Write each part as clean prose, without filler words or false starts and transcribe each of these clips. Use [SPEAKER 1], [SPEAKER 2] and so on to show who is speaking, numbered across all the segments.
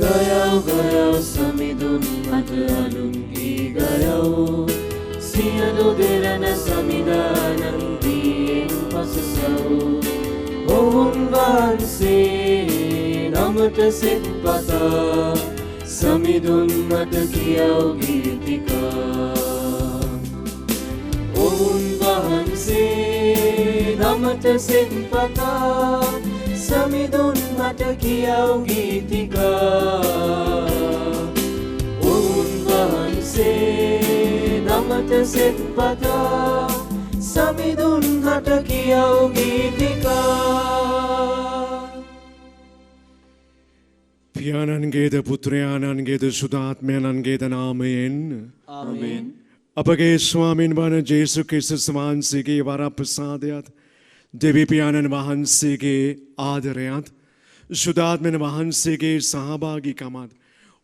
[SPEAKER 1] ගයව සමිඳුන් මත අනුන්ගේ ගයව සියලු දෙරණ සමිදානම් දීෙන් පසසව ඔවුන් වහන්සේ නමට සෙත් පතා සමිඳුන් මත කියව ගීතිකා ඔවුන් වහන්සේ නමට සෙත් පතා සමිඳුන් මත කියව ගීතිකා ඔවුන් වහන්සේ නමට සෙත් පතා සමිඳුන් මත කියව ගීතිකා
[SPEAKER 2] පියාණන්ගේද පුත්‍රයාණන්ගේද සුදාත්මයන්ගේද නාමයෙන්
[SPEAKER 1] ආමෙන්.
[SPEAKER 2] අපගේ ස්වාමීන් වන ජේසු ක්‍රිස්තුස් වහන්සේගේ වරප්‍රසාදයත් දෙවි පියාණන් වහන්සේගේ ආදරයත් සුදාත්මයන් වහන්සේගේ සහභාගීකමත්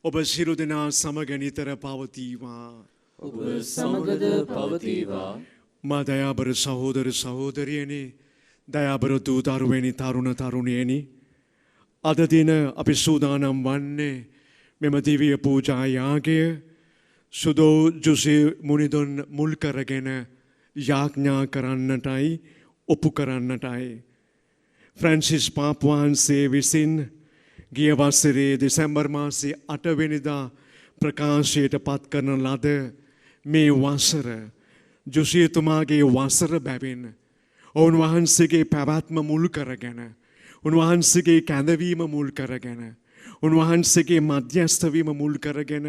[SPEAKER 2] ඔබ සියලු දෙනා සමග නිතර පවතිවා.
[SPEAKER 1] ඔබ සමගද පවතිවා.
[SPEAKER 2] මා දයාබර සහෝදර සහෝදරියනි, දයාබර දූ දරුවනි, තරුණ තරුණියනි, අද දින අපි සූදානම් වන්නේ මෙම දිව්‍ය පූජා යාගය සුදෝ ජුසේ මුනිදොන් මුල් කරගෙන යාඥා කරන්නටයි, ඔප්පු කරන්නටයි. ෆ්‍රැන්සිස් පාප් වහන්සේ විසින් ගිය වසරේ දෙසැම්බර් මාසයේ 8 වෙනිදා ප්‍රකාශයට පත් කරන ලද මේ වසර ජුසියතුමාගේ වසර බැවින් ඔවුන් වහන්සේගේ පැවැත්ම මුල් කරගෙන, උන්වහන්සේගේ කැඳවීම මුල් කරගෙන, උන්වහන්සේගේ මධ්‍යස්ථ වීම මුල් කරගෙන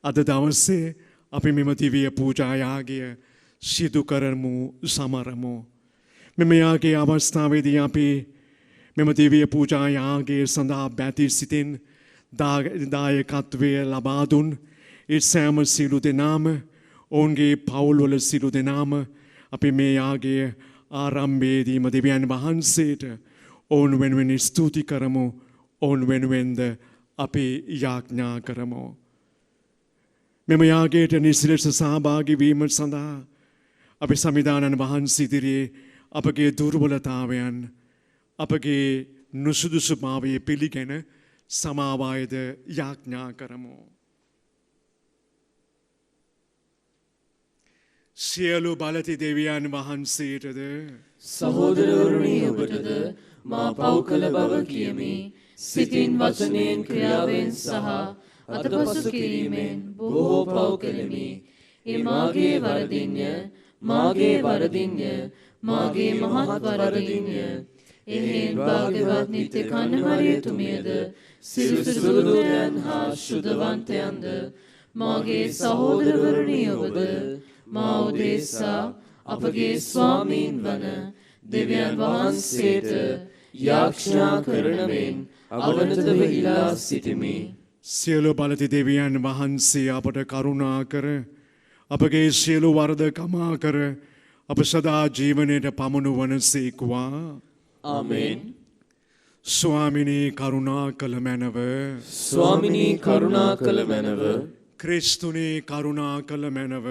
[SPEAKER 2] අද දවසේ අපි මෙම දිව්‍ය පූජා යාගය සිදු කරමු, සමරමු. මෙම යාගයේ අවස්ථාවේදී අපි මෙම දිව්‍ය පූජා යාගය සඳහා බැති සිටින් දායකත්වය ලබා දුන් ඒ සෑම සියලු දෙනාම, ඔවුන්ගේ පවුල්වල සියලු දෙනාම අපි මේ යාගයේ ආරම්භයේදීම දෙවියන් වහන්සේට ඔවුන් වෙනුවෙන් ස්තුති කරමු. ඔවුන් වෙනුවෙන්ද අපි යාඥා කරමු. මෙම යාගයට නිසිලෙස සහභාගී වීම සඳහා අපි සමිදානන් වහන්සේ ඉදිරියේ අපගේ දුර්වලතාවයන්, අපගේ නුසුදුසුභාවය පිළිගෙන සමාවායද යාඥා කරමු. සියලු බලති දෙවියන් වහන්සේටද
[SPEAKER 1] සහෝදරවරුනි ඔබටද මා පව් කළ බව කියමි. සිතින් වචනයෙන් ක්‍රියාවෙන් සහ අතපසු කිරීමෙන් බොහෝ පව් කෙලෙමි. ඒ මාගේ වරදින්ය, මාගේ වරදින්ය, මාගේ මහත් වරදින්ය. එහෙන් භාග්‍යවත් නිත්‍ය කන්නහරියතුමියද සියලු දූතයන් හා ශුද්ධවන්තයන්ද මාගේ සහෝදරවරුනි ඔබද මා උදෙසා අපගේ ස්වාමීන් වන දෙවියන් වහන්සේට යාඥා කරන මෙන් අවනතව ඉලා සිටිමි.
[SPEAKER 2] සියලු බලති දෙවියන් වහන්සේ අපට කරුණා කර අපගේ සියලු වරද කමා කර අප සදා ජීවනයට පමුණුවන සේක්වා.
[SPEAKER 1] ආමෙන්.
[SPEAKER 2] ස්වාමිනී කරුණා කළ මැනව.
[SPEAKER 1] ස්වාමිනී කරුණා කළ මැනව.
[SPEAKER 2] ක්‍රිස්තුනී කරුණා කළ මැනව.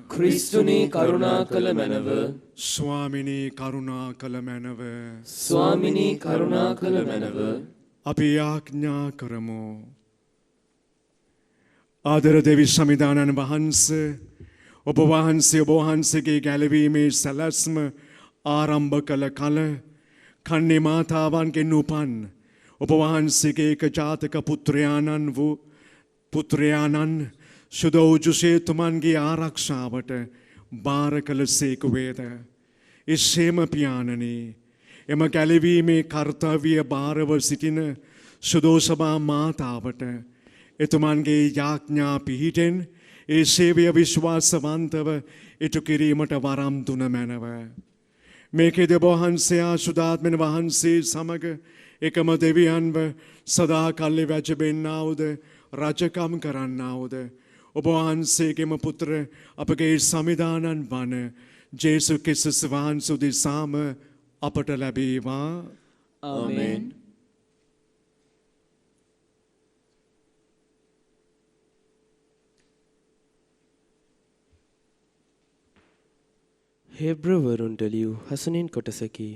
[SPEAKER 1] ක්‍රිස්තුනී කරුණා කළ මැනව.
[SPEAKER 2] ස්වාමිනී කරුණා කළ මැනව.
[SPEAKER 1] ස්වාමිනී කරුණා කළ මැනව.
[SPEAKER 2] අපි යාඥා කරමු. ආදර දෙවි සමිදානන් වහන්සේ, ඔබ වහන්සේගේ ගැලවීමේ සැලැස්ම ආරම්භ කළ කල කන්නේ මාතාවන්ගෙන් උපන් ඔබ වහන්සේගේ එක ජාතක පුත්‍රයාණන් සුදෝජුසේතුමන්ගේ ආරක්ෂාවට බාර කළ සේකුවේද. එසේම පියාණනි, එම ගැලවීමේ කර්තව්‍ය භාරව සිටින සුදෝසභා මාතාවට එතුමන්ගේ යාඥා පිහිටෙන් ඒ සේවය විශ්වාසවන්තව ඉටු කිරීමට වරම් දුන මැනව. මේකෙද වහන්සේ සුදාත්මයන් වහන්සේ සමග එකම දෙවියන්ව සදා කල්ලි වැජබෙන්නාවුද, රජකම් කරන්නාවුද ඔබ වහන්සේගේම පුත්‍ර අපගේ සමිදානන් වන ජේසු ක්‍රිස්තුස් වහන්සේ උදෙසාම අපට ලැබේවා.
[SPEAKER 1] ආමෙන්.
[SPEAKER 3] හෙබ්‍රවරුන්ට ලියූ හසනින් කොටසකි.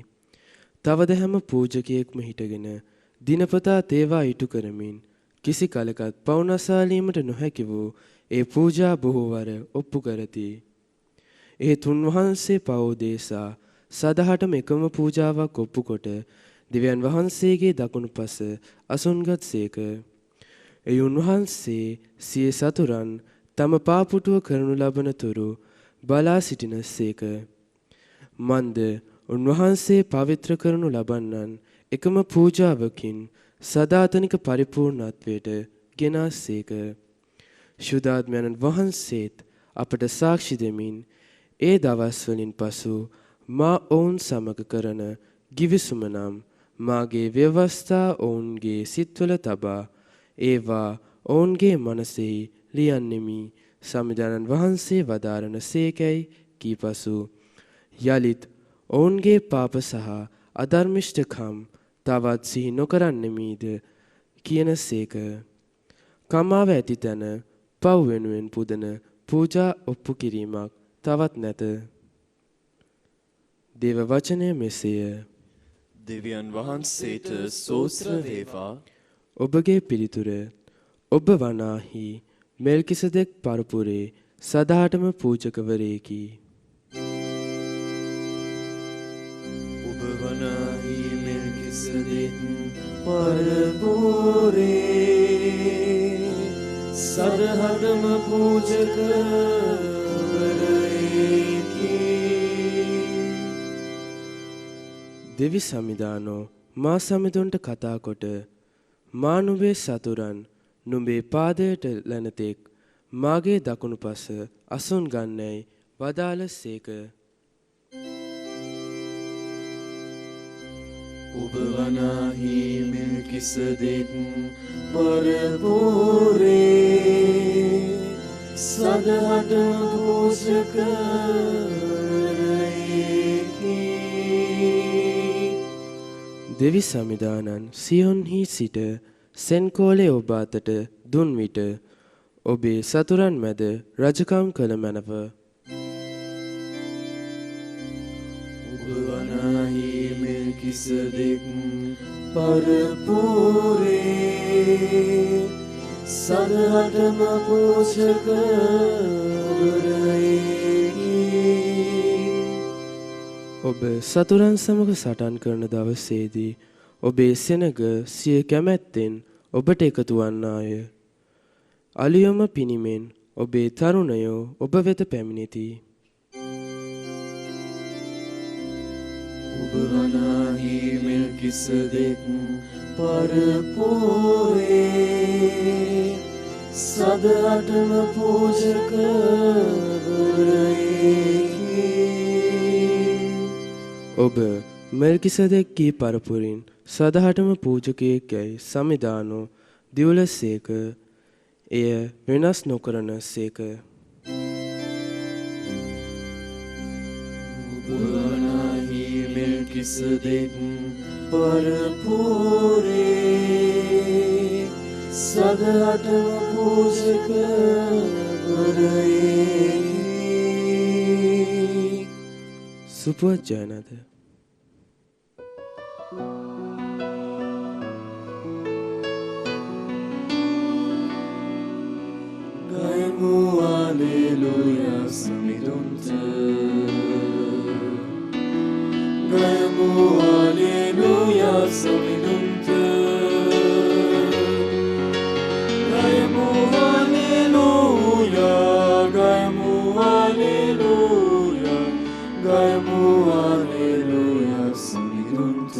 [SPEAKER 3] තවද හැම පූජකයෙක්ම හිටගෙන දිනපතා තේවා ඉටු කරමින් කිසි කලකත් පවුනසාලීමට නොහැකි වූ ඒ පූජා බොහෝ වර ඔප්පු කරති. ඒ තුන්වහන්සේ පවෝදේසා සදහටම එකම පූජාවක් ඔප්පු කොට දිව්‍යන් වහන්සේගේ දකුණු පස අසුන්ගත් සේක. ඒ උන්වහන්සේ සිය සතුරන් තම පාපුටුව කරනු ලබන තුරු බලා සිටින සේක. මන්ද උන්වහන්සේ පවිත්‍ර කරනු ලබන්නන් එකම පූජාවකින් සදාතනික පරිපූර්ණත්වයට ගෙනා සේක. ශුද්ධාත්මයන් වහන්සේත් අපට සාක්ෂි දෙමින් ඒ දවස්වලින් පසු මා ඔවුන් සමග කරන ගිවිසුම නම් මාගේ ව්‍යවස්ථා ඔවුන්ගේ සිත්වල තබා ඒවා ඔවුන්ගේ මනසෙහි ලියන්නෙමි. සමිඳානන් වහන්සේ වදාරන සේකැයි කී පසු යලිත් ඔවුන්ගේ පාප සහ අධර්මිෂ්ඨකම් තවත් සිහි නොකරන්නෙමීද කියන සේක. කමාව ඇති තැන පව් වෙනුවෙන් පුදන පූජා ඔප්පු කිරීමක් තවත් නැත. දේව වචනය මෙසේය.
[SPEAKER 1] දෙවියන් වහන්සේට සෝත්‍ර වේවා.
[SPEAKER 3] ඔබගේ පිළිතුර ඔබ වනාහි මෙල්කිසෙදෙක් පරපුරේ සදාටම පූජකවරයෙකි.
[SPEAKER 1] ඔබ වනාහි මෙල්කිසෙදෙක් පරපුරේ සදාටම පූජකවරයෙකි.
[SPEAKER 3] දෙවි සමිදානෝ මා සමිඳුන්ට කතා කොට මා නුඹේ සතුරන් නුඹේ පාදයට ලැනතෙක් මාගේ දකුණු පස අසුන් ගන්නැයි වදාළ සේක.
[SPEAKER 1] ඔබ වනාහි මෙල්කිසෙදෙක් පරපුරේ සදාටම පූජකවරයෙකි.
[SPEAKER 3] දෙවි සමිදානන් සියොන්හි සිට සෙන්කෝලේ ඔබ අතට දුන් විට ඔබේ සතුරන් මැද රජකම් කළ මැනව.
[SPEAKER 1] ඔබ වනාහි මෙල්කිසෙදෙක් පරපුරේ සදාටම පූජකවරයෙකි.
[SPEAKER 3] ඔබ සතුරන් සමග සටන් කරන දවසේදී ඔබේ සෙනග සිය කැමැත්තෙන් ඔබට එකතු වන්නාය. අලියොම පිනිමෙන් ඔබේ තරුණයෝ ඔබ වෙත පැමිණෙති.
[SPEAKER 1] ඔබ වනාහි මෙල්කිසෙදෙක් පරපුරේ සදාටම පූජකවරයෙකි.
[SPEAKER 3] ඔබ මෙල්කිසෙදෙක්ගේ පරපුරින් සදහටම පූජකයෙක් යැයි සමිදානෝ දිවුල සේක. එය වෙනස් නොකරන සේක.
[SPEAKER 1] ඔබ වනාහි මෙල්කිසෙදෙක් පරපුරේ සදාටම පූජකවරයෙකි.
[SPEAKER 3] සුපුවත් ජයනද.
[SPEAKER 1] ගයමු හලෙලූයා සමිඳුන්ට. ගයමු හලෙලූයා සමිඳුන්ට. ගයමු හලෙලූයා. ගයමු හලෙලූයා. ගයමු හලෙලූයා සමිඳුන්ට.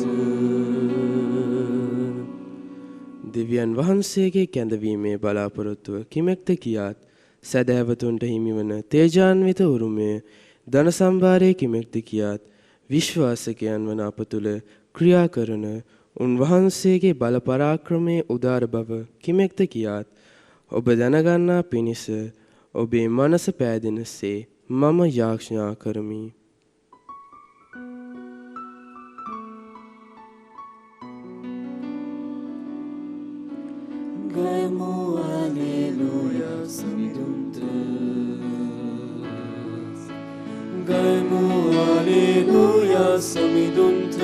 [SPEAKER 3] දෙවියන් වහන්සේගේ කැඳවීමේ බලාපොරොත්තුව කිමෙක්ද කියාත් සැදැහැවතුන්ට හිමිවන තේජාන්විත උරුමය ධන සම්භාරයේ කිමෙක්ද කියාත් විශ්වාසකයන් වන අප තුළ ක්‍රියා කරන උන්වහන්සේගේ බල පරාක්‍රමයේ උදාර බව කිමෙක්ද කියාත් ඔබ දැනගන්නා පිණිස ඔබේ මනස පෑදෙනසේ මම යාඥා කරමි.
[SPEAKER 1] ගයමු හලෙලූයා සමිඳුන්ට. ගයමු හලෙලූයා සමිඳුන්ට.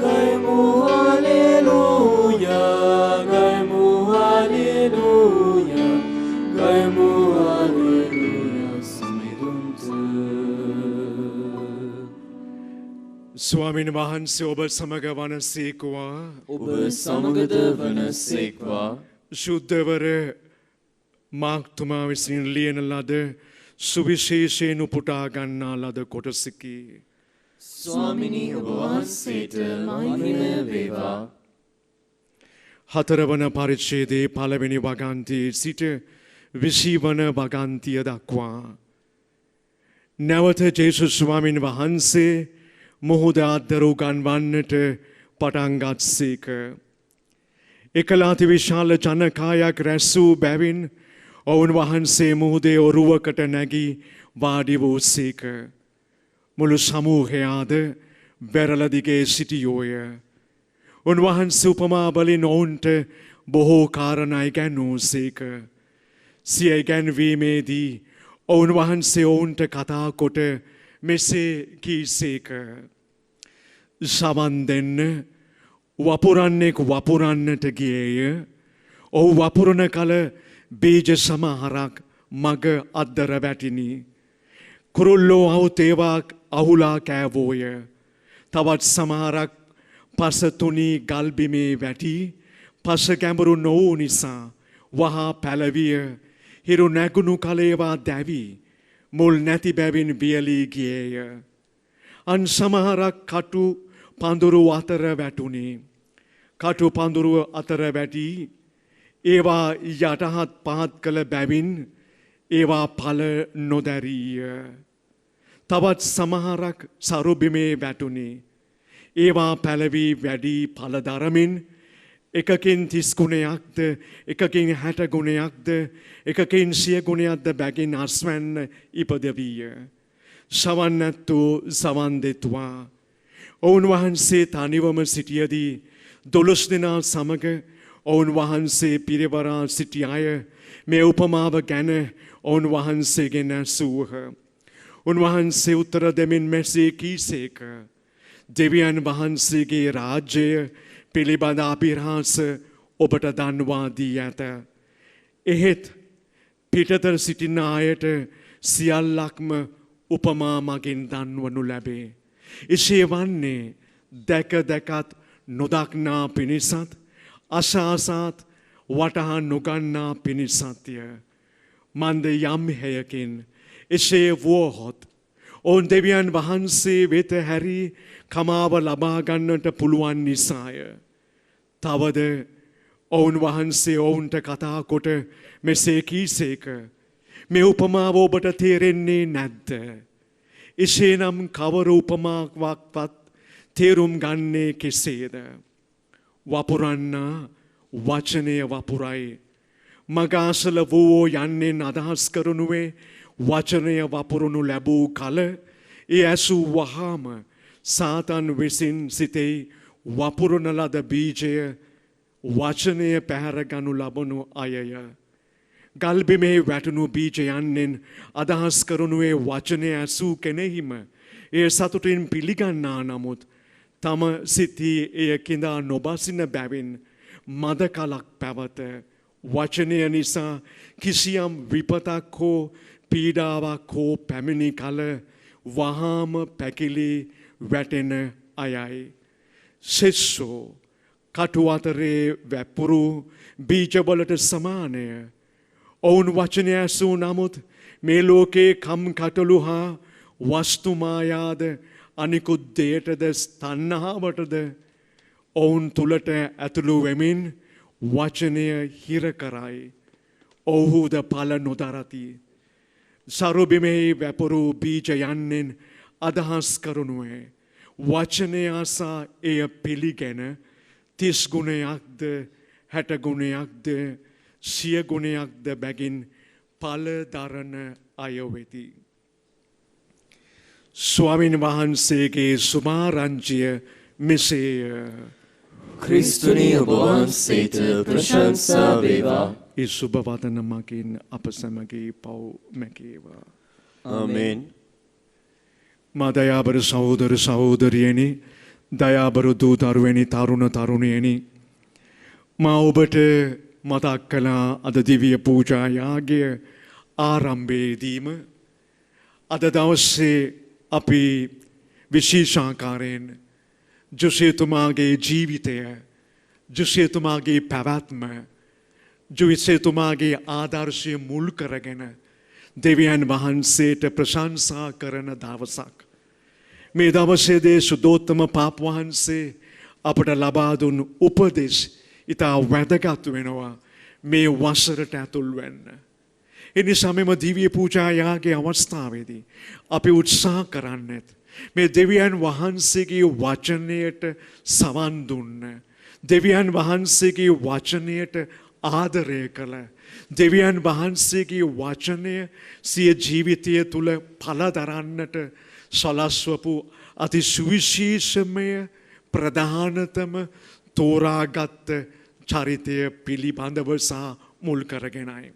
[SPEAKER 1] ගයමු හලෙලූයා.
[SPEAKER 2] ස්වාමීන් වහන්සේ ඔබ සමග වනසේකවා.
[SPEAKER 1] ඔබ සමගද වනසේක්වා.
[SPEAKER 2] ශුද්ධවර මාක්තුමා විසින් ලියන ලද සුවිශේෂයෙන් උපුටා ගන්නා ලද කොටසකි.
[SPEAKER 1] ස්වාමිනී ඔබ වහන්සේට මහිම වේවා.
[SPEAKER 2] 4 වන පරිච්ඡේදයේ 1 වෙනි වගන්තියේ සිට 20 වන වගන්තිය දක්වා නැවත ජේසුස් ස්වාමීන් වහන්සේ මුහුද අද්දර උගන්වන්නට පටන් ගත්සේක. එකලාති විශාල ජනකායක් රැස් වූ බැවින් ඔවුන් වහන්සේ මුහුදේ ඔරුවකට නැගී වාඩි වූසේක. මුළු සමූහයාද බැරළ දිගේ සිටියෝය. උන්වහන්සේ උපමා වලින් ඔවුන්ට බොහෝ කාරණා ඉගැන්වූසේක. සිය ඉගැන්වීමේදී ඔවුන් වහන්සේ ඔවුන්ට කතා කොට මෙසේ කීසේක. සවන් දෙන්න වපුරන්නෙක් වපුරන්නට ගියේය. ඔහු වපුරන කල බීජ සමහරක් මග අද්දර වැටිනි. කුරුල්ලෝ අවුත් ඒවා අහුලා කෑවෝය. තවත් සමහරක් පස තුනී ගල්බිමේ වැටි පස ගැඹුරු නොවූ නිසා වහා පැලවිය. හිරු නැගුණු කලේවා දැවි මුල් නැති බැවින් වියලී ගියේය. අන් සමහරක් කටු පඳුරු අතර වැටුණේ. කටු පඳුරු අතර වැටි ඒවා යටහත් පහත් කළ බැවින් ඒවා ඵල නොදැරීය. තවත් සමහරක් සරුබිමේ වැටුණේ. ඒවා පැලවී වැඩි ඵල දරමින් එකකින් 30 ගුණයක්ද එකකින් 60 ගුණයක්ද එකකින් 100 ගුණයක්ද බැගින් අස්වැන්න ඉපදවිය. සවන් නැත්තෝ සවන් දෙත්වා. ඔවුන් වහන්සේ තනිවම සිටියදී 12 දෙනා සමග ඔවුන් වහන්සේ පිරිවරා සිටි අය මේ උපමාව ගැන ඔවුන් වහන්සේගෙන් ඇසූහ. උන්වහන්සේ උත්තර දෙමින් මෙසේ කීසේක. දෙවියන් වහන්සේගේ රාජ්‍යය පිළිබඳ අභිරහස ඔබට දන්වා දී ඇත. එහෙත් පිටතර සිටින අයට සියල්ලක්ම උපමා මගින් දන්වනු ලැබේ. එසේ වන්නේ දැක දැකත් නොදක්නා පිණිසත් අසාසත් වටහා නොගන්නා පිණිසත්ය. මන්ද යම් හේයකින් එසේ වුවහොත් ඔවුන් දෙවියන් වහන්සේ වෙත හැරි කමාව ලබා ගන්නට පුළුවන් නිසාය. තවද ඔවුන් වහන්සේ ඔවුන්ට කතා කොට මෙසේ කීසේක. මේ උපමාව ඔබට තේරෙන්නේ නැද්ද? එසේනම් කවර උපමාවක්වත් තේරුම් ගන්නේ කෙසේද? වපුරන්නා වචනය වපුරයි. මගාසල වූ යන්නේ අදහස් කරනුවේ වචනය වපුරනු ලැබූ කල ඒ ඇසූ වහාම සාතන් විසින් සිතෙයි වපුරන ලද බීජය වචනය පැහැරගනු ලබනු අයය. ගල්බිමේ වැටුණු බීජ යන්නෙන් අදහස් කරනුවේ වචනය ඇසූ කෙනෙහිම එය සතුටින් පිළිගන්නා නමුත් තම සිතී එය කිඳා නොබසින බැවින් මද කලක් පැවත වචනය නිසා කිසියම් විපතක් හෝ පීඩාවක් හෝ පැමිණි කල වහාම පැකිලි වැටෙන අයයි. සෙස්සෝ කටු අතරේ වැපුරු බීජවලට සමානය. ඔවුන් වචනය ඇසූ නමුත් මේ ලෝකේ කම් කටළු හා වස්තුමායාද අනිකුත් දෙයටද තණ්හාවටද ඔවුන් තුලට ඇතුළු වෙමින් වචනය හිර කරයි. ඔවුහුද ඵල නොදරති. සරුබිමේ වැපුරු බීජ යන්නෙන් අදහස් කරනුවේ වචනය අසා එය පිළිගෙන 30 ගුණයක්ද 60 ගුණයක්ද 100 ගුණයක්ද බැගින් ඵල දරන අය වෙති. ස්වාමීන් වහන්සේගේ සුමාරංචිය මෙසේය.
[SPEAKER 1] ක්‍රිස්තුනි ඔබ වහන්සේට ප්‍රශංසා වේවා.
[SPEAKER 2] ඒ සුබ වදන මගින් අප සැමගේ පව් මැකේවා.
[SPEAKER 1] ආමෙන්.
[SPEAKER 2] මා දයාබර සහෝදර සහෝදරියනි, දයාබර දූ දරුවනි, තරුණ තරුණියනි, මා ඔබට මතක් කළා අද දිව්‍ය පූජා යාගය ආරම්භයේදීම අද දවසේ අපි විශේෂාකාරයෙන් ජොසේතුමාගේ ජීවිතය ජොසේතුමාගේ පැවැත්ම ජොසේතුමාගේ ආදර්ශය මුල් කරගෙන දෙවියන් වහන්සේට ප්‍රශංසා කරන දවසක්. මේ දවසේදී සුදෝත්තම පාප වහන්සේ අපට ලබා දුන් උපදෙස් ඉතා වැදගත් වෙනවා මේ වසරට ඇතුල් වෙන්න. එනිසා මෙම දිව්‍ය පූජා යාගයේ අවස්ථාවේදී අපි උත්සාහ කරන්නේත් මේ දෙවියන් වහන්සේගේ වචනයට සවන් දුන්න දෙවියන් වහන්සේගේ වචනයට ආදරය කළ දෙවියන් වහන්සේගේ වචනය සිය ජීවිතය තුළ පල දරන්නට සලස්වපු අති සුවිශේෂමය ප්‍රධානතම තෝරාගත් චරිතය පිළිබඳව සහ මුල් කරගෙනයි.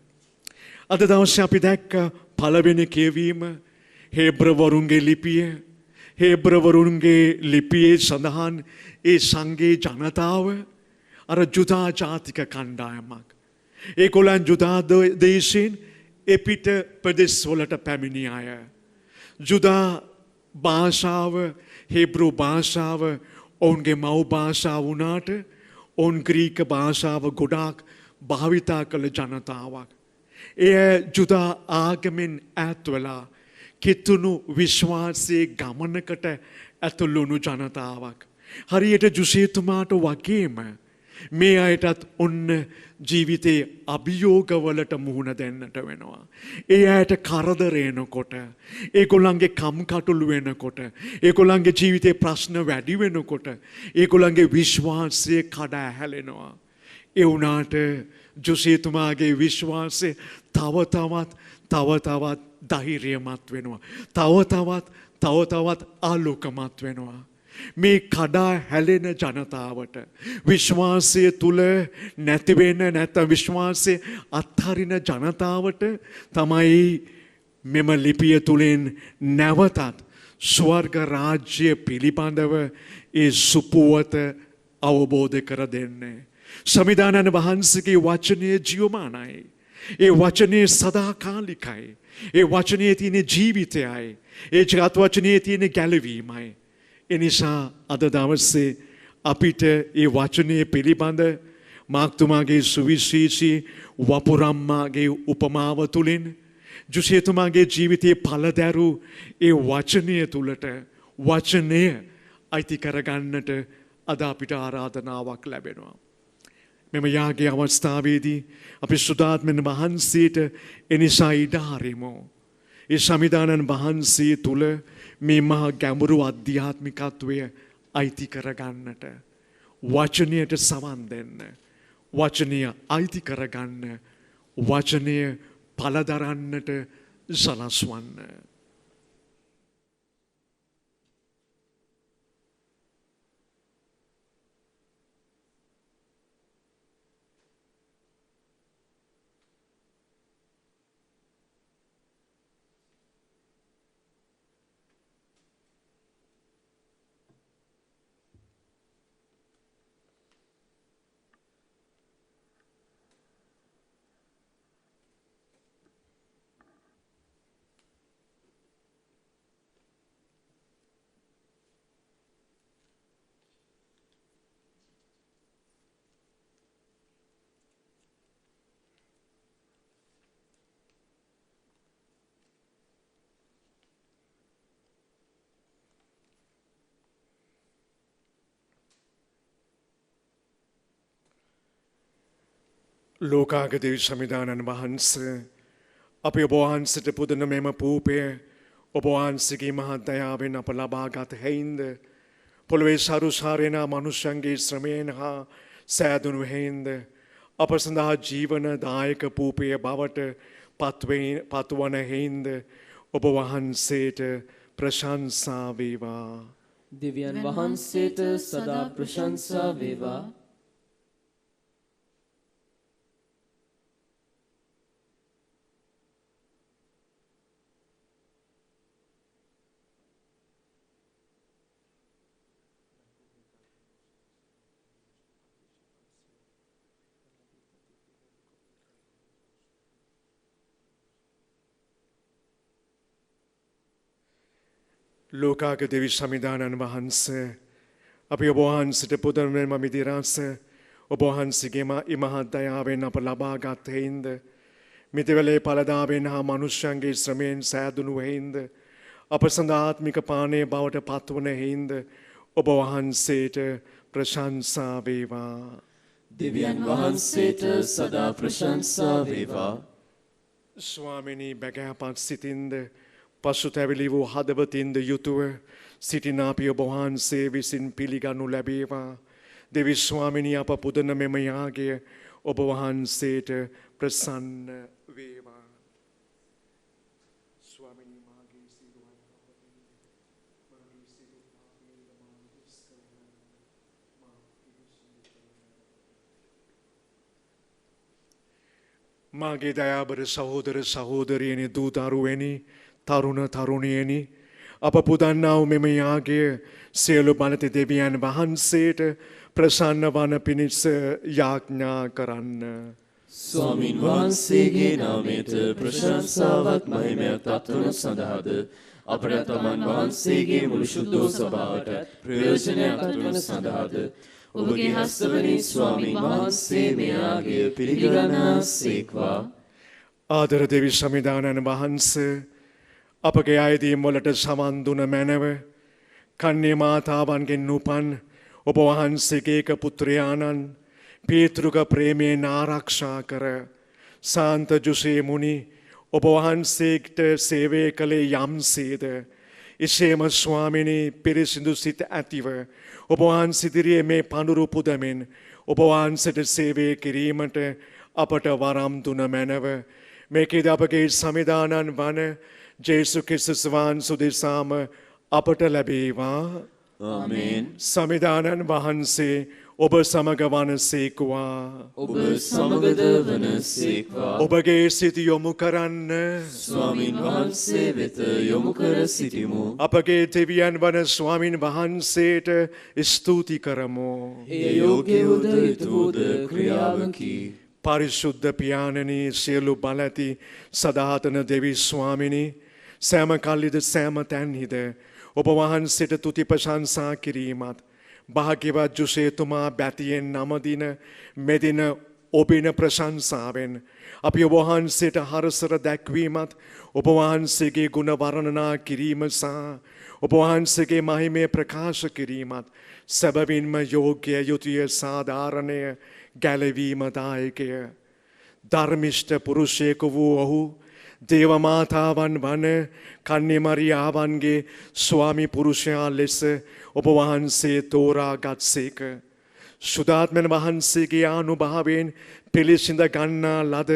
[SPEAKER 2] අද දවසේ අපි දැක්ක පළවෙනි කියවීම හේබ්‍රවරුන්ගේ ලිපිය හේබ්‍රවරුන්ගේ ලිපියේ සඳහන් ඒ සංඝේ ජනතාව අර ජුදා ජාතික කණ්ඩායමක්. ඒගොල්ලන් ජුදා දේශයෙන් එපිට ප්‍රදේශ වලට පැමිණි අය. ජුදා භාෂාව හේබ්‍රු භාෂාව ඔවුන්ගේ මව් භාෂාව වුණාට ඔවුන් ග්‍රීක භාෂාව ගොඩාක් භාවිතා කළ ජනතාවක්. එය ජුදා ආගමෙන් ඈත් වෙලා කිතුණු විශ්වාසයේ ගමනකට ඇතුළු වුණු ජනතාවක්. හරියට ජොසේතුමාට වගේම මේ අයටත් ඔන්න ජීවිතයේ අභියෝගවලට මුහුණ දෙන්නට වෙනවා. ඒ අයට කරදර එනකොට, ඒගොල්ලන්ගේ කම්කටොළු වෙනකොට, ඒගොල්ලන්ගේ ජීවිතේ ප්‍රශ්න වැඩි වෙනකොට, ඒගොල්ලන්ගේ විශ්වාසය කඩා හැලෙනවා. ඒ වුණාට ජොසේතුමාගේ විශ්වාසය තව තවත් ධෛර්යමත් වෙනවා. තව තවත් ආලෝකමත් වෙනවා. මේ කඩා හැලෙන ජනතාවට විශ්වාසය තුල නැතිවෙන නැත්නම් විශ්වාසය අත්හරින ජනතාවට තමයි මෙම ලිපිය තුලින් නැවතත් ස්වර්ග රාජ්‍ය පිළිබඳව ඒ සුපුවත අවබෝධ කර දෙන්නේ. සමිදානන් වහන්සේගේ වචනය ජීවමානයි. ඒ වචනේ සදාකාලිකයි. ඒ වචනේ තියෙන ජීවිතයයි. ඒ ජගත් වචනේ තියෙන ගැලවීමයි. එනිසා අද දවසේ අපිට ඒ වචනය පිළිබඳ මාක්තුමාගේ සුවිශේෂී වපුරම්මාගේ උපමාව තුළින් ජොසේතුමාගේ ජීවිතයේ පළදැරු ඒ වචනය තුළට වචනය අයිති කරගන්නට අද අපිට ආරාධනාවක් ලැබෙනවා. මෙම යාගයේ අවස්ථාවේදී අපි සුදාත්මන් වහන්සේට එනිසා ඉඩ හරිමු. ඒ සමිදානන් වහන්සේ තුළ මේ මහා ගැඹුරු අධ්‍යාත්මිකත්වය අයිති කරගන්නට වචනයට සවන් දෙන්න වචනය අයිති කරගන්න වචනය පළදරන්නට සලස්වන්න. ලෝකාගදේ සමිදානන් වහන්සේ අපි ඔබ වහන්සේට පුදන මෙම පූපය ඔබ වහන්සේගේ මහත් දයාවෙන් අප ලබාගත් හේින්ද පොළොවේ සරුසාරේන මනුෂ්‍යයන්ගේ ශ්‍රමයෙන් හා සෑදුණු හේින්ද අප සඳහා ජීවන දායක පූපය බවට පත්වන හේින්ද ඔබ වහන්සේට ප්‍රශංසා වේවා.
[SPEAKER 1] දෙවියන් වහන්සේට සදා ප්‍රශංසා වේවා.
[SPEAKER 2] ලෝකාග දෙවි සමිධානන් වහන්ස අපි ඔබ වහන්සට පුදරමෙන්ම මිදිරාස ඔබ වහන්සේගේම ඉමහත් දයාවෙන් අප ලබාගත් හේින්ද මිතිවලේ පලදාවෙන් හා මනුෂ්‍යන්ගේ ශ්‍රමයෙන් සෑදුණු හේින්ද අප සඳාත්මික පානය බවට පත්වන හේින්ද ඔබ වහන්සේට ප්‍රශංසා වේවා.
[SPEAKER 1] දෙවියන් වහන්සේට සදා ප්‍රශංසා වේවා.
[SPEAKER 2] ස්වාමිනී බැගෑපත් සිතින්ද පසුතැවිලි වූ හදවතින්ද යුතුව සිටින අපි ඔබ වහන්සේ විසින් පිළිගනු ලැබේවා. දෙවි ස්වාමිනී අප පුදන මෙම යාගය ඔබ වහන්සේට ප්‍රසන්න වේවා. ස්වාමිනී මාගේ සිරුරයි මාගේ සිරුර මාගේ දයාබර සහෝදර සහෝදරියනි දූතරුවනි තරුණ තරුණියනි අප පුදන්නාව මෙම යාගය සියලු බලති දෙවියන් වහන්සේට ප්‍රසන්න වන පිණිස යාඥා කරන්න.
[SPEAKER 1] ස්වාමින් වහන්සේගේ නාමයට ප්‍රශංසාවක් මහිමයක් තත්වන සඳහාද අපට තමන් වහන්සේගේ මුළු ශුද්ධෝ සභාවට ප්‍රයෝජනයක් අත්වන සඳහාද ඔබගේ හස්තවලින් ස්වාමින් වහන්සේ මේ යාගය පිළිගන්නා සේක්වා.
[SPEAKER 2] ආදර දෙවි සමිධානන් වහන්ස අපගේ අයදීම් වලට සමන් දුන මැනව කන්නේ මාතාවන්ගෙන් උපන් ඔබ වහන්සේගේ එක පුත්‍රයාණන් පේතෘක ප්‍රේමයෙන් ආරක්ෂා කර සාන්ත ජුසේ මුනි ඔබ වහන්සේට සේවය කළේ යම්සේද එසේම ස්වාමිනී පිරිසිදු සිත ඇතිව ඔබ වහන්සේ ඉදිරියේ මේ පඳුරු පුදමින් ඔබ වහන්සේට සේවය කිරීමට අපට වරම් දුන මැනව මේකේද අපගේ සමිධානන් වන ජේසු ක්‍රිස්තුස් වහන්සේ දෙසාම අපට ලැබේවා.
[SPEAKER 1] ආමේන්.
[SPEAKER 2] සමිධානන් වහන්සේ ඔබ සමග වනසේක්වා.
[SPEAKER 1] ඔබ සමගද වනසේක්වා.
[SPEAKER 2] ඔබගේ සිත යොමු කරන්න
[SPEAKER 1] ස්වාමින් වහන්සේ වෙත යොමු කර සිටිමු.
[SPEAKER 2] අපගේ දෙවියන් වන ස්වාමින් වහන්සේට ස්තුති කරමු.
[SPEAKER 1] ඒ යෝග්‍යවද යුතුවද ක්‍රියාවකි.
[SPEAKER 2] පරිශුද්ධ පියාණනී සියලු බලති සදාතන දෙවි ස්වාමිනී සෑම කල්ලිද සෑම තැන්හිද ඔබ වහන්සේට තුති ප්‍රශංසා කිරීමත් භාග්‍යවත් ජුසේතුමා බැතියෙන් නමදින මෙදින ඔබින ප්‍රශංසාවෙන් අපි ඔබ වහන්සේට හරසර දැක්වීමත් ඔබ වහන්සේගේ ගුණ වර්ණනා කිරීම සහ ඔබ වහන්සේගේ මහිමය ප්‍රකාශ කිරීමත් සැබවින්ම යෝග්‍ය යුතුය සාධාරණය ගැලවීමදායකය. ධර්මිෂ්ඨ පුරුෂයෙකු වූ ඔහු දේවමාතාවන් වන කන්නේ මරියාවන්ගේ ස්වාමි පුරුෂයා ලෙස ඔබ වහන්සේ තෝරා ගත්සේක. සුදාත්මන් වහන්සේගේ ආනුභාවයෙන් පිළිසිඳ ගන්නා ලද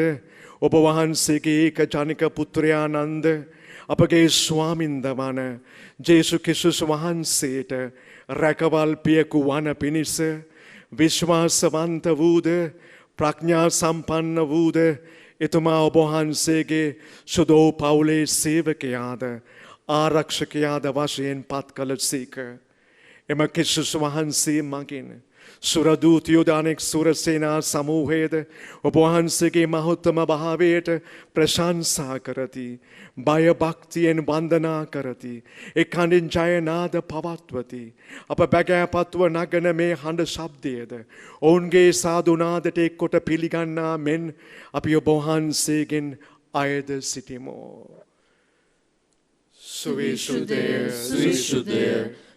[SPEAKER 2] ඔබ වහන්සේගේ ඒක ජනික පුත්‍රයානන්ද අපගේ ස්වාමින්ද වන ජේසු ක්‍රිස්තුස් වහන්සේට රැකවල් පියකු වන පිණිස විශ්වාසවන්ත වූද ප්‍රඥා සම්පන්න වූද එතුමා ඔබ වහන්සේගේ සුදෝ පවුලේ සේවකයාද ආරක්ෂකයාද වශයෙන් පත් කළ සේක. එම ක්‍රිස්තුස් වහන්සේ මගින් සුරදූතයෝ දානෙක් සුරසේනා සමූහයේද ඔබ වහන්සේගේ මහත්ම භාවයට ප්‍රශංසා කරති. බය භක්තියෙන් වන්දනා කරති. එක්කණින් ජයනාද පවත්වති. අප බැගෑපත්ව නගන මේ හඬ ශබ්දයේද ඔවුන්ගේ සාදුනාදට එක්කොට පිළිගන්නා මෙන් අපි ඔබ වහන්සේගෙන් අයද සිටිමු. සුවිශුද්ධය
[SPEAKER 1] සුවිශුද්ධය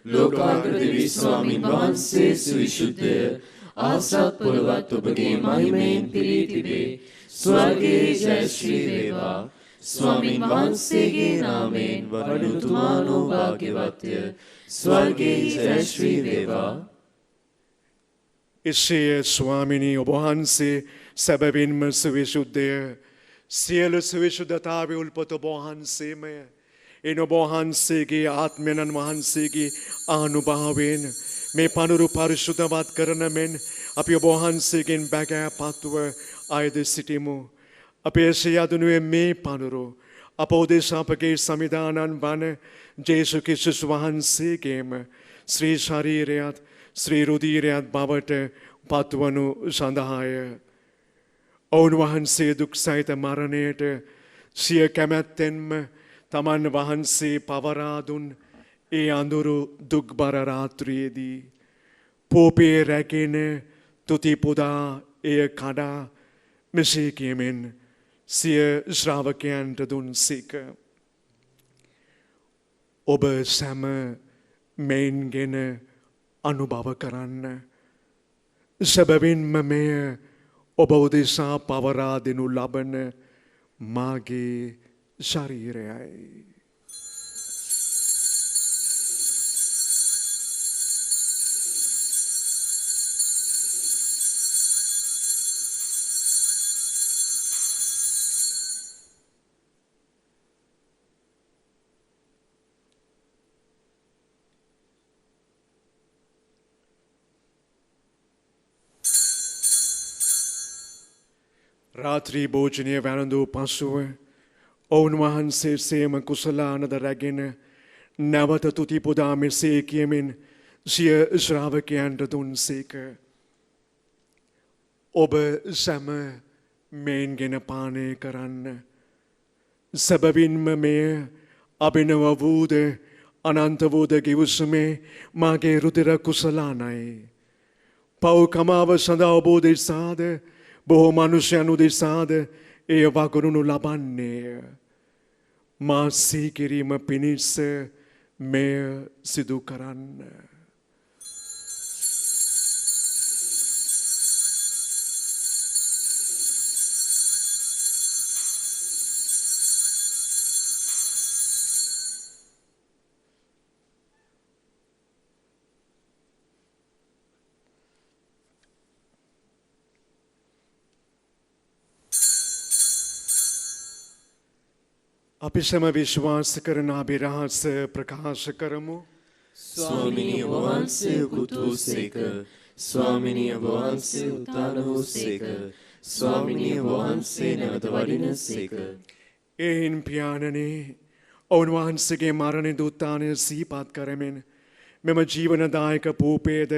[SPEAKER 1] ලෝකාග්‍ර දෙවි ස්වාමින් වහන්සේ සුවිශුද්ධය ආසත් පොළවත් ඔබගේ මහිමයෙන් පිරී තිබේ. ස්වර්ගයේ ජය ශ්‍රී වේවා. ස්වාමින් වහන්සේගේ නාමයෙන් වඩුතුමානෝ භාග්‍යවත්ය. ස්වර්ගයේ ජය ශ්‍රී වේවා.
[SPEAKER 2] එසේ ස්වාමිනී ඔබ වහන්සේ සැබවින්ම සුවිශුද්ධය. සියලු සුවිශුද්ධතාවේ උල්පත ඔබ වහන්සේමය. එන ඔබ වහන්සේගේ ආත්මයන්න් වහන්සේගේ ආනුභාවයෙන් මේ පඳුරු පරිශුද්ධවත් කරන මෙන් අපි ඔබ වහන්සේගෙන් බැගෑපත්ව අයද සිටිමු. අපේ සියදුනුවේ මේ පඳුරු අප උදෙසා අපගේ සමිධානන් වන ජේසු ක්‍රිස්තුස් වහන්සේගේම ශ්‍රී ශරීරයත් ශ්‍රී රුධිරයත් බවට පත්වනු සඳහාය. ඔවුන් වහන්සේ දුක් සහිත මරණයට සිය කැමැත්තෙන්ම තමන් වහන්සේ පවරා දුන් ඒ අඳුරු දුක්බර රාත්‍රියේදී පෝපේ රැකෙන තුති පුදා එය කඩා මෙසේ කියමින් සිය ශ්‍රාවකයන්ට දුන් සේක. ඔබ සැම මෙයින්ගෙන අනුභව කරන්න. සැබවින්ම මෙය ඔබ උදෙසා පවරා දෙනු ලබන මාගේ ශරීරයයි. රාත්‍රී භෝජනය වැළඳූ පසුව ඔවුන් වහන්සේ සේම කුසලානද රැගෙන නැවත තුති පුදා මෙසේ කියමින් සිය ශ්‍රාවකයන්ට දුන් සේක. ඔබ සැම මෙයින්ගෙන පානය කරන්න. සැබවින්ම මෙය අභිනව වූද අනන්ත වූද ගිවිසුමේ මාගේ රුධිර කුසලානයි. පව් කමාව සඳහා ඔබ උදෙසාද බොහෝ මනුෂ්‍යයන් උදෙසාද එය වගුරුණු ලබන්නේය. මා සිහිකිරීම පිණිස මෙය සිදු කරන්න. අපි සම විශ්වාස කරන අභිරහස ප්‍රකාශ කරමු.
[SPEAKER 1] ස්වාමිනී වහන්සේ උතුසේක. ස්වාමිනී වහන්සේ උතාන වූසේක. ස්වාමිනී වහන්සේ නැවත වඩිනසේක.
[SPEAKER 2] එයින් පියාණනේ ඔවුන් වහන්සේගේ මරණ දුත්තානය සිහිපත් කරමින් මෙම ජීවනදායක පූපේද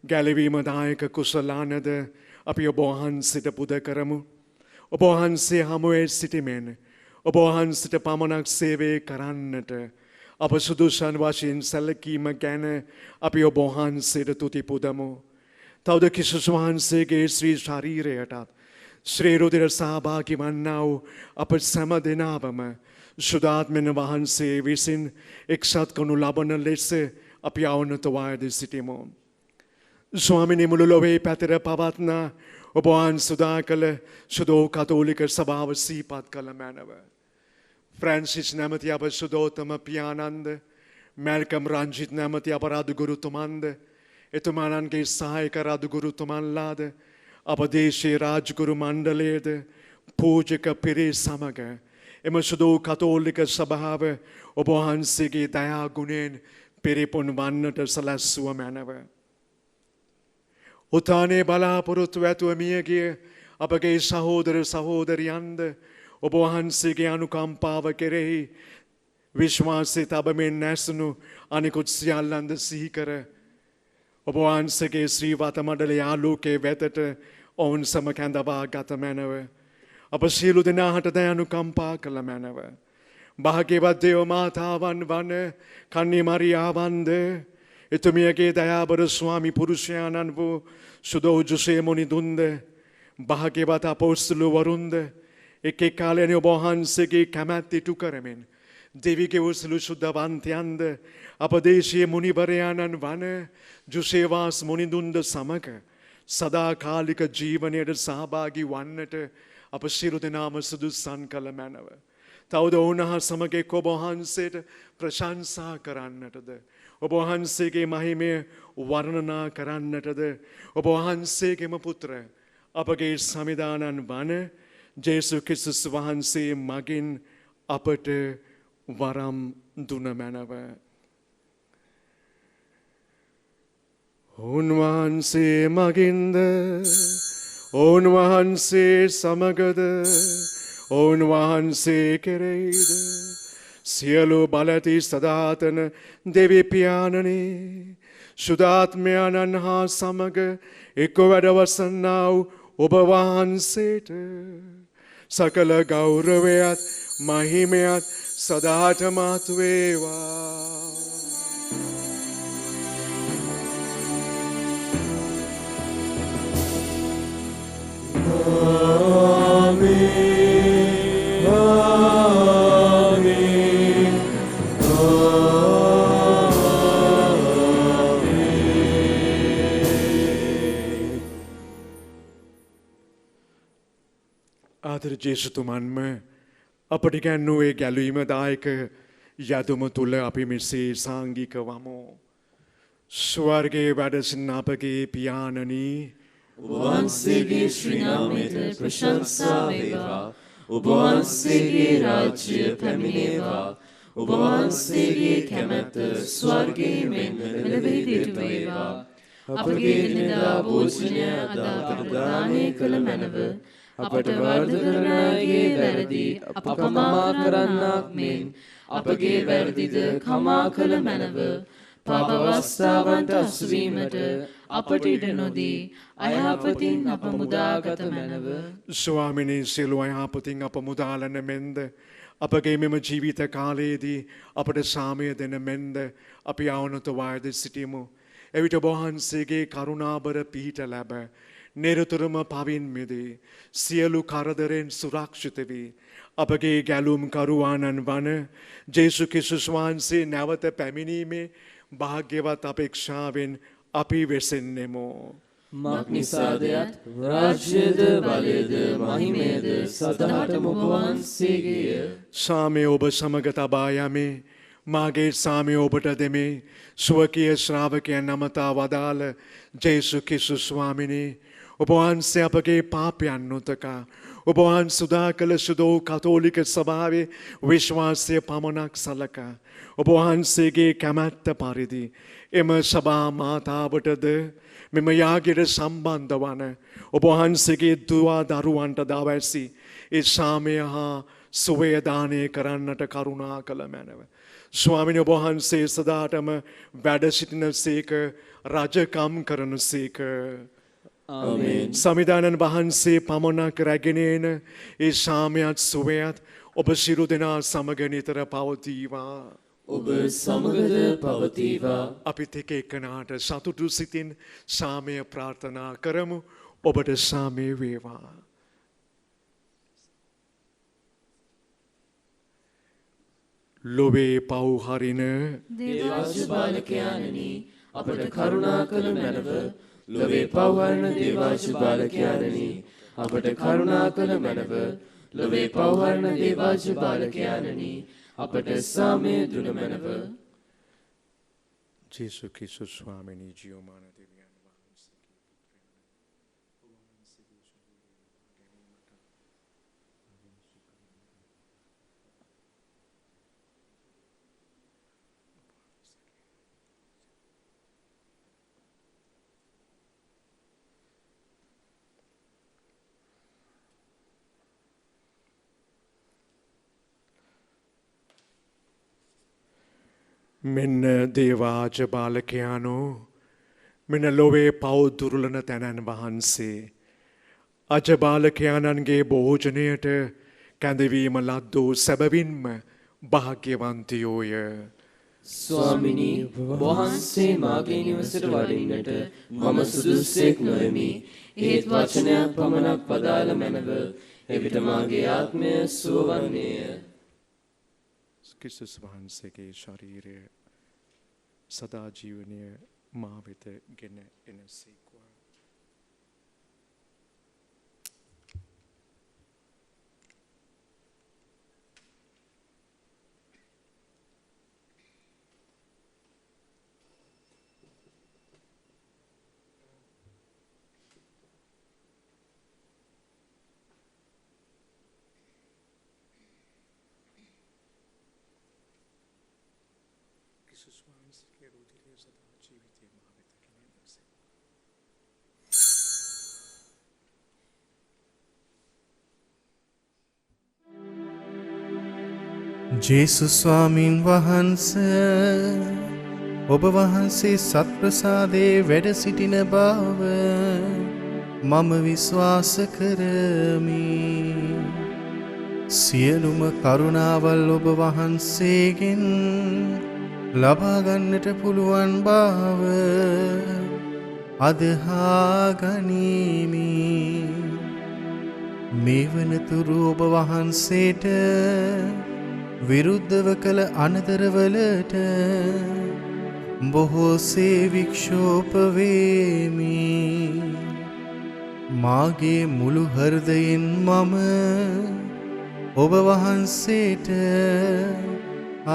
[SPEAKER 2] ගැලවීමදායක කුසලානද අපි ඔබ වහන්සේට පුද කරමු. ඔබ වහන්සේ හමුවේ සිටිමින් ඔබ වහන්සේට පමණක් සේවය කරන්නට අප සුදුසන් වශයෙන් සැලකීම ගැන අපි ඔබ වහන්සේට තුති පුදමු. තවද ක්‍රිස්තුස් වහන්සේගේ ශ්‍රී ශරීරයටත් ශ්‍රී රුධිර සහභාගී වන්නා වූ අප සෑම දෙනාවම සුදාත්මන වහන්සේ විසින් එක්සත් කරනු ලබන ලෙස අපි අවනතවායද සිටිමු. ස්වාමිනී මුළු ලොවේ පැතිර පවත්නා ඔබ වහන්සේ සුදා කළ සුදෝ කතෝලික සභාව සිහිපත් කළ මැනව. ෆ්‍රැන්සිස් නැමැති අප සුදෝතම පියාණන්ද මැල්කම් රංජිත් නැමැති අප රාජගුරුතුමන්ද එතුමාණන්ගේ සහායක රාජගුරුතුමන්ලාද අප දේශීය රාජගුරු මණ්ඩලයේද පූජක පිරිස සමග එම සුදෝ කතෝලික සභාව ඔබ වහන්සේගේ දයා ගුණයෙන් පිරිපුන් වන්නට සැලැස්සුව මැනව. උතානේ බලාපොරොත්තු ඇතුව මියගිය අපගේ සහෝදර සහෝදරියන්ද ඔබ වහන්සේගේ අනුකම්පාව කෙරෙහි විශ්වාසය තබමින් නැසුණු අනිකුත් සියල්ලන්ද සිහි කර ඔබ වහන්සේගේ ශ්‍රී වතමඩලේ ආලෝකයේ වෙතට ඔවුන් සම කැඳවා ගත මැනව. අප සියලු දෙනාට දයානුකම්පා කළ මැනව. භාග්‍යවත් දේව මාතාවන් වන කන්නි මරියාවන්ද එතුමියගේ දයාබර ස්වාමි පුරුෂයාණන් වූ සුදෝ ජුසේ මුනිදුන්ද භාග්‍යවත් අපොස්තුල වරුන්ද එක් කාලයේදී ඔබ වහන්සේගේ කැමැත්ත ඉටු කරමින් දෙවිගේ උසළු සුද්ධවන්තයන්ද අප දේශීය මුනිවරයාණන් වන ජුසේවාස් මුනිදුන්ද සමග සදාකාලික ජීවනයට සහභාගී වන්නට අප සියලු දෙනාම සුදුසන් කළ මැනව. තවද ඔවුනහා සමග එක් ඔබ වහන්සේට ප්‍රශංසා කරන්නටද ඔබ වහන්සේගේ මහිමය වර්ණනා කරන්නටද ඔබ වහන්සේගේම පුත්‍ර අපගේ සමිදානන් වන ජේසු ක්‍රිස්තුස් වහන්සේ මගින් අපට වරම් දුන මැනව. උන්වහන්සේ මගින්ද උන්වහන්සේ සමගද උන්වහන්සේ කෙරෙහිද සියලු බලති සදාතන දෙවි පියාණනි සුදාත්මයන්න් හා සමග එක්ව වැඩවසන්නා වූ ඔබ වහන්සේට සකල ගෞරවයත් මහිමයත් සදාටමත් වේවා. ආදර ජේසුතුමන්ම අපට ගැන්නූ ඒ ගැලවීමදායක යදුම තුළ අපි මෙසේ සාංගික වමු. ස්වර්ගයේ වැඩ සිටින අපගේ පියාණනි
[SPEAKER 1] ඔබ වහන්සේගේ ශ්‍රී නාමයට ප්‍රශංසා වේවා. ඔබ වහන්සේගේ රාජ්‍ය පැමිණේවා. ඔබ වහන්සේගේ කැමැත්ත ස්වර්ගයේ මෙන් මෙලොවෙහි සිදු වේවා. අපගේ එදිනෙදා භෝජනය අද අපට දානය කළ මැනව. අපට වරද කරන අයගේ වැරදි අප කමා කරන්නාක් මෙන් අපගේ වැරදිද කමා කළ මැනව. පාප අවස්ථාවන්ට අසුවීමට අපට ඉඩ නොදී අයහපතින් අප මුදාගත මැනව.
[SPEAKER 2] ස්වාමිනී සියලු අයහපතින් අප මුදාලන මෙන්ද අපගේ මෙම ජීවිත කාලයේදී අපට සාමය දෙන මෙන්ද අපි අවනත වායද සිටිමු. එවිට වහන්සේගේ කරුණාබර පිහිට ලැබ නිරතුරුම පවින් මිදී සියලු කරදරෙන් සුරක්ෂිත වී අපගේ ගැලුම් කරුවාණන් වන ජේසු ක්‍රිස්තුස් වහන්සේ නැවත පැමිණීමේ භාග්‍යවත් අපේක්ෂාවෙන් අපි වෙසෙන්නෙමු.
[SPEAKER 1] මක් නිසාදයත් රාජ්‍යද බලයද මහිමයද සදාටම ඔබ වහන්සේගේය.
[SPEAKER 2] සාමය ඔබ සමග තබා යමේ. මාගේ සාමය ඔබට දෙමේ. ස්වකීය ශ්‍රාවකයන් නමතා වදාළ ජේසු ක්‍රිස්තුස් ස්වාමිනේ ඔබ වහන්සේ අපගේ පාපයන් නොතකා ඔබ වහන්සේ සුදා කළ සුදෝ කතෝලික සභාවේ විශ්වාසය පමණක් සලකා ඔබ වහන්සේගේ කැමැත්ත පරිදි එම සභා මාතාවටද මෙම යාගයට සම්බන්ධ වන ඔබ වහන්සේගේ දුවා දරුවන්ට දවැසි ඒ සාමය හා සුවය දානය කරන්නට කරුණා කළ මැනව. ස්වාමිනී ඔබ වහන්සේ සදාටම වැඩ සිටින සේක රජකම් කරන සේක.
[SPEAKER 1] ආමේන්.
[SPEAKER 2] සමිදානන් වහන්සේ පමණක් රැගෙන එන ඒ සාමයත් සුවයත් ඔබ සිරු දෙනා සමග නිතර පවතිවා.
[SPEAKER 1] ඔබ සමගද පවතිවා.
[SPEAKER 2] අපිත් එක එකනාට සතුටු සිතින් සාමය ප්‍රාර්ථනා කරමු. ඔබට සාමය වේවා. ලොවේ පව් හරින
[SPEAKER 1] දේවාංශ බාලකයාණනි අපට කරුණා කළ මැනව. ලොවේ පව් හරින දේවාංශ බාලකයාණනි අපට කරුණා කළ මැනව. ලොවේ පව් හරින දේවාංශ බාලකයාණනි අපට සාමය දුන මැනව.
[SPEAKER 2] ජේසු ක්‍රිස්තුස් ස්වාමිනී ජීවමාන දෙවියන් වහන්සේ මෙන්න දේවාජ බාලකයානෝ මෙන ලොවේ පව් දුරුලන තැනන් වහන්සේ අජබාලකයාණන්ගේ භෝජනයට කැඳවීම ලද්දෝ සැබවින්ම භාග්‍යවන්තයෝය.
[SPEAKER 1] ස්වාමිනී වහන්සේ මාගේ නිවසට වඩින්නට මම සුදුස්සෙක් නොවෙමි. ඒත් වචනයක් පමණක් වදාළ මැනව. එවිට මාගේ ආත්මය සුවවන්නේය.
[SPEAKER 2] ක්‍රිස්තුස් වහන්සේගේ ශරීරය සදා ජීවනය මා වෙත ගෙන එනසේක්වා.
[SPEAKER 4] ජේසුස් ස්වාමීන් වහන්ස ඔබ වහන්සේ සත්ප්‍රසාදයේ වැඩ සිටින බව මම විශ්වාස කරමි. සියලුම කරුණාවල් ඔබ වහන්සේගෙන් ලබා ගන්නට පුළුවන් බව අදහා ගනිමි. මේ වනතුරු ඔබ වහන්සේට විරුද්ධව කළ අනතරවලට බොහෝසේ වික්ෂෝප වේමි. මාගේ මුළු හෘදයෙන් මම ඔබ වහන්සේට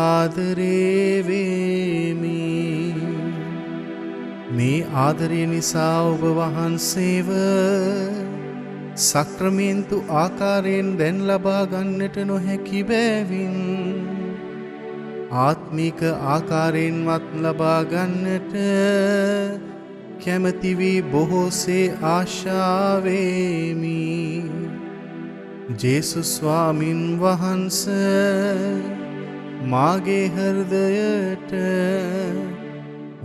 [SPEAKER 4] ආදරේ වෙමි. මේ ආදරය නිසා ඔබ වහන්සේව සක්‍රමේන්තු ආකාරයෙන් දැන් ලබා ගන්නට නොහැකි බැවින් ආත්මික ආකාරයෙන්වත් ලබා ගන්නට කැමති වී බොහෝසේ ආශාවෙමි. ජේසුස් ස්වාමින් වහන්සේ මාගේ හෘදයට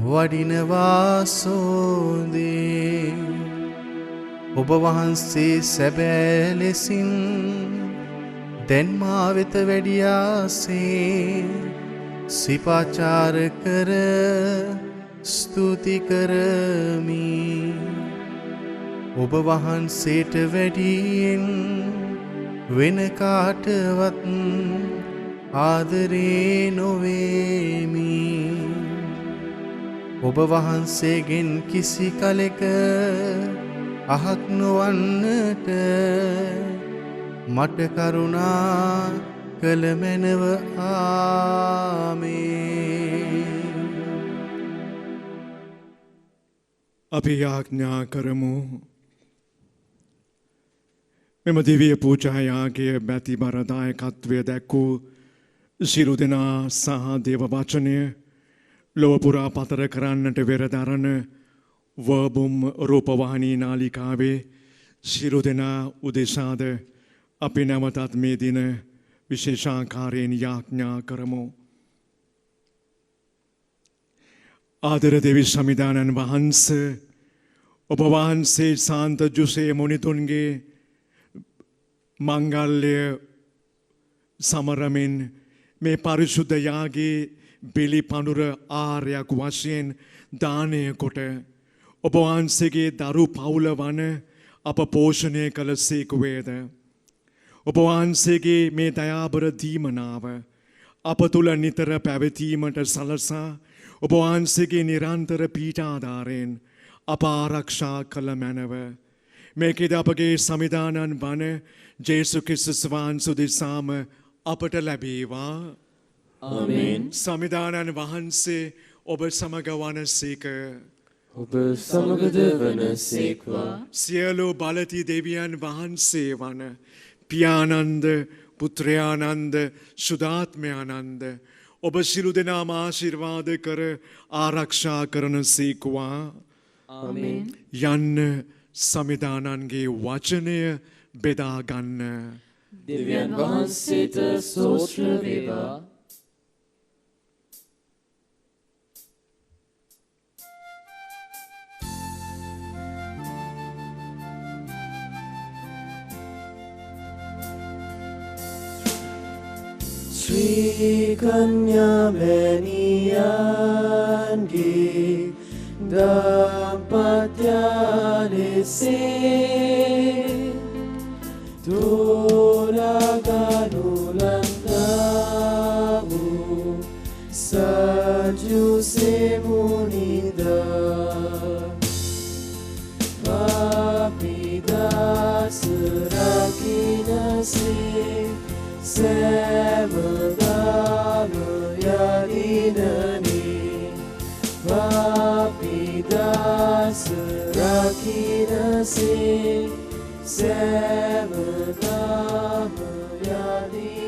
[SPEAKER 4] වඩිනවා සෝදේ. ඔබ වහන්සේ සැබෑ ලෙසින් දැන් මා වෙත වැඩියාසේ සිපාචාර කර ස්තුති කරමි. ඔබ වහන්සේට වැඩියෙන් වෙන කාටවත් ආදරේ නොවේමි. ඔබ වහන්සේගෙන් කිසි කලෙක අහක් නොවන්නට මට කරුණා කළ මැනව. ආමේන්.
[SPEAKER 2] අපි යාඥා කරමු. මෙම දිව්‍ය පූජායාගේ බැතිබර දායකත්වය දැක්වූ සියලු දෙනා සහ දේව වචනය ලොව පුරා පතර කරන්නට වෙරදරන වර්බුම් රූපවාහිනී නාලිකාවේ සියලු දෙනා උදෙසාද අපි නැවතත් මේ දින විශේෂාකාරයෙන් යාඥා කරමු. ආදර දෙවි සමිදානන් වහන්සේ ඔබ වහන්සේ සාන්ත ජුසේ මුනිතුන්ගේ මංගල්‍ය සමරමින් මේ පරිශුද්ධ යාගේ බිලි පඳුර ආරයක් වශයෙන් දානය කොට ඔබ වහන්සේගේ දරු පවුල වන අප පෝෂණය කළ සේකුවේද. ඔබ වහන්සේගේ මේ දයාබර දීමනාව අප තුළ නිතර පැවතීමට සලසා ඔබ වහන්සේගේ නිරන්තර පීඨාධාරයෙන් අප ආරක්ෂා කළ මැනව. මේකෙද අපගේ සමිදානන් වන ජේසු ක්‍රිස්තුස් වහන්සේ දෙසාම අපට ලැබේවා.
[SPEAKER 1] ආමේන්.
[SPEAKER 2] සමිදානන් වහන්සේ ඔබ සමග වනසේක.
[SPEAKER 3] ඔබ සමගද වනසේක්වා.
[SPEAKER 2] සියලු බලති දෙවියන් වහන්සේ වන පියානන්ද පුත්‍රයානන්ද සුදාත්මයානන්ද ඔබ සියලු දෙනාම ආශිර්වාද කර ආරක්ෂා කරන සේක්වා.
[SPEAKER 1] ආමේන්.
[SPEAKER 2] යන්න සමිදානන්ගේ වචනය බෙදා ගන්න.
[SPEAKER 1] දෙවියන් වහන්සේට ස්තෝත්‍ර වේවා.
[SPEAKER 3] Sri Kanya Meniyangi Dampatya lese Turaganulantamu Saju semunida Papida serakinase Sevadama yadinani Papida serakinase Sevadama yadinani